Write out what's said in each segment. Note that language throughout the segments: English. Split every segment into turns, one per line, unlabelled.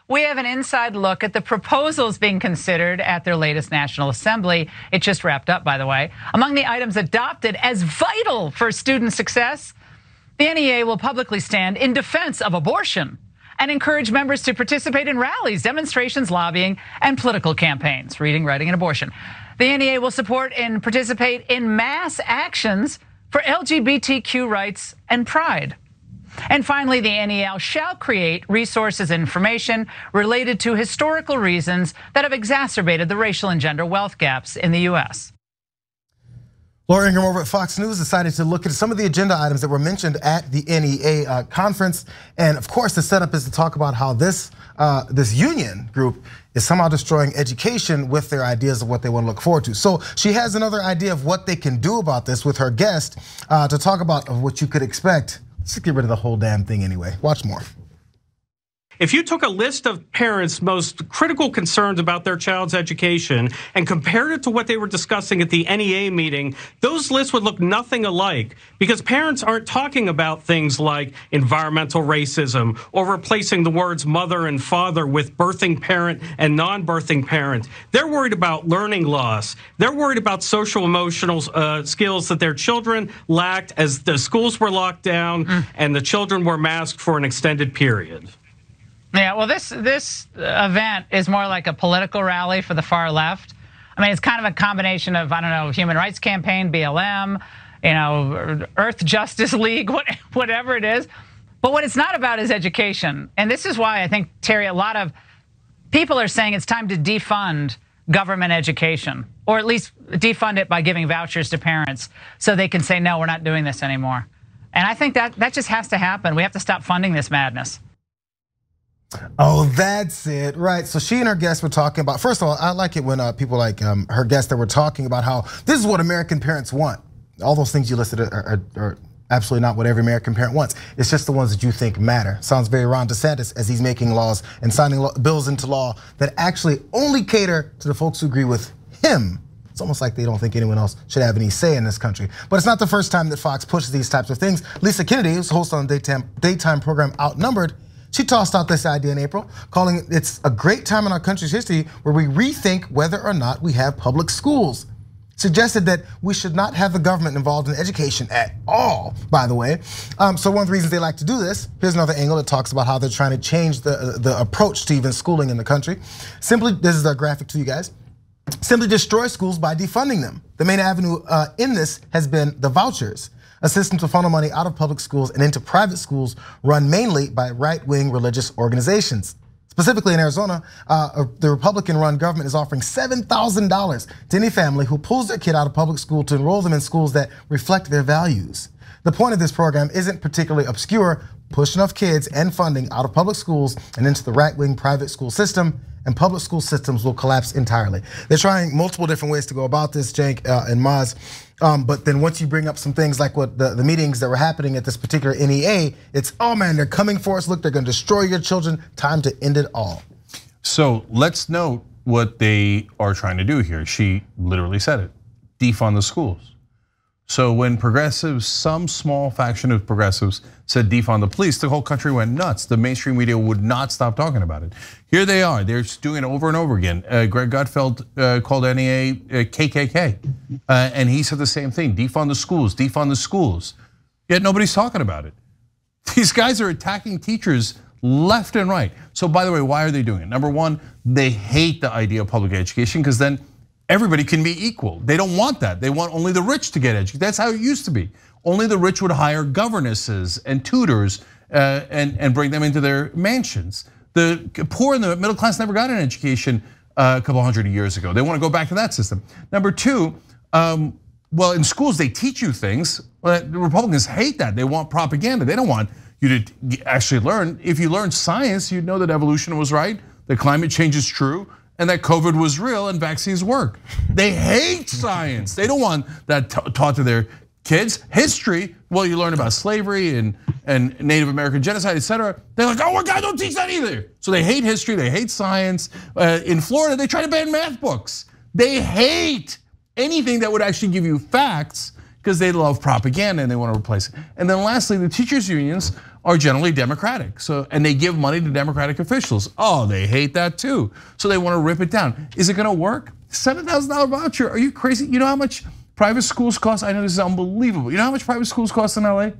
we have an inside look at the proposals being considered at their latest National Assembly. It just wrapped up, by the way. Among the items adopted as vital for student success, the NEA will publicly stand in defense of abortion and encourage members to participate in rallies, demonstrations, lobbying, and political campaigns, reading, writing, and abortion. The NEA will support and participate in mass actions for LGBTQ rights and pride. And finally, the NEA shall create resources and information related to historical reasons that have exacerbated the racial and gender wealth gaps in the U.S.
Laura Ingraham over at Fox News decided to look at some of the agenda items that were mentioned at the NEA conference. And of course, the setup is to talk about how this union group is somehow destroying education with their ideas of what they want to look forward to. So she has another idea of what they can do about this with her guest to talk about what you could expect. Let's just get rid of the whole damn thing anyway. Watch more.
If you took a list of parents' most critical concerns about their child's education and compared it to what they were discussing at the NEA meeting, those lists would look nothing alike, because parents aren't talking about things like environmental racism or replacing the words mother and father with birthing parent and non-birthing parent. They're worried about learning loss. They're worried about social emotional skills that their children lacked as the schools were locked down and the children were masked for an extended period.
Yeah, well, this event is more like a political rally for the far left. I mean, it's kind of a combination of, I don't know, Human Rights Campaign, BLM, Earth Justice League, whatever it is. But what it's not about is education. And this is why I think, Terry, a lot of people are saying it's time to defund government education, or at least defund it by giving vouchers to parents so they can say, no, we're not doing this anymore. And I think that just has to happen. We have to stop funding this madness.
Oh, that's it, right? So she and her guests were talking about, first of all, I like it when people like her guests that were talking about how this is what American parents want. All those things you listed are absolutely not what every American parent wants. It's just the ones that you think matter. Sounds very Ron DeSantis as he's making laws and signing bills into law that actually only cater to the folks who agree with him. It's almost like they don't think anyone else should have any say in this country. But it's not the first time that Fox pushes these types of things. Lisa Kennedy, who's host on the daytime program Outnumbered, she tossed out this idea in April, calling it's a great time in our country's history where we rethink whether or not we have public schools. Suggested that we should not have the government involved in education at all, by the way. So one of the reasons they like to do this, here's another angle that talks about how they're trying to change the approach to even schooling in the country. Simply, this is a graphic to you guys. Simply destroy schools by defunding them. The main avenue in this has been the vouchers, a system to funnel money out of public schools and into private schools run mainly by right-wing religious organizations. Specifically in Arizona, the Republican-run government is offering $7,000 to any family who pulls their kid out of public school to enroll them in schools that reflect their values. The point of this program isn't particularly obscure. Push enough kids and funding out of public schools and into the right-wing private school system, and public school systems will collapse entirely. They're trying multiple different ways to go about this, Cenk and Maz. But then once you bring up some things like what the meetings that were happening at this particular NEA, it's, oh man, they're coming for us. Look, they're gonna destroy your children. Time to end it all.
So let's note what they are trying to do here. She literally said it, defund the schools. So when progressives, some small faction of progressives said defund the police, the whole country went nuts. The mainstream media would not stop talking about it. Here they are, they're just doing it over and over again. Greg Gutfeld called NEA KKK, and he said the same thing, defund the schools, defund the schools. Yet nobody's talking about it. These guys are attacking teachers left and right. So by the way, why are they doing it? Number one, they hate the idea of public education because then everybody can be equal. They don't want that. They want only the rich to get educated. That's how it used to be. Only the rich would hire governesses and tutors and bring them into their mansions. The poor and the middle class never got an education a couple hundred years ago. They want to go back to that system. Number two, well, in schools they teach you things. The Republicans hate that. They want propaganda. They don't want you to actually learn. If you learn science, you'd know that evolution was right, that climate change is true, and that COVID was real and vaccines work. They hate science. They don't want that taught to their kids. History, well, you learn about slavery and Native American genocide, etc. They're like, oh my God, don't teach that either. So they hate history, they hate science. In Florida, they try to ban math books. They hate anything that would actually give you facts because they love propaganda and they want to replace it. And then lastly, the teachers unions are generally Democratic. And they give money to Democratic officials. Oh, they hate that too. So they want to rip it down. Is it going to work? $7,000 voucher? Are you crazy? You know how much private schools cost? I know this is unbelievable. You know how much private schools cost in LA?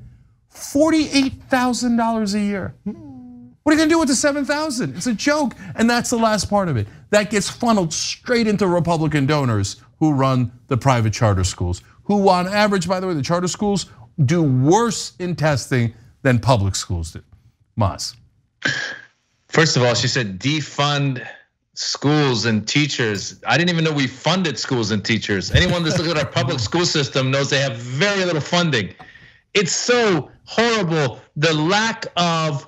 $48,000 a year. What are you gonna do with the $7,000? It's a joke, and that's the last part of it. That gets funneled straight into Republican donors who run the private charter schools, who on average, by the way, the charter schools do worse in testing than public schools do. Maz.
First of all, she said defund schools and teachers. I didn't even know we funded schools and teachers. Anyone that's looking at our public school system knows they have very little funding. It's so horrible, the lack of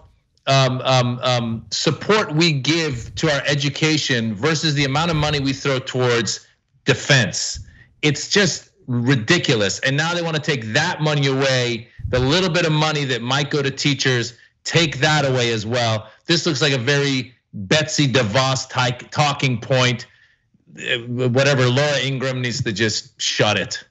support we give to our education versus the amount of money we throw towards defense. It's just ridiculous. And now they want to take that money away, the little bit of money that might go to teachers, take that away as well. This looks like a very Betsy DeVos type talking point. Whatever, Laura Ingraham needs to just shut it.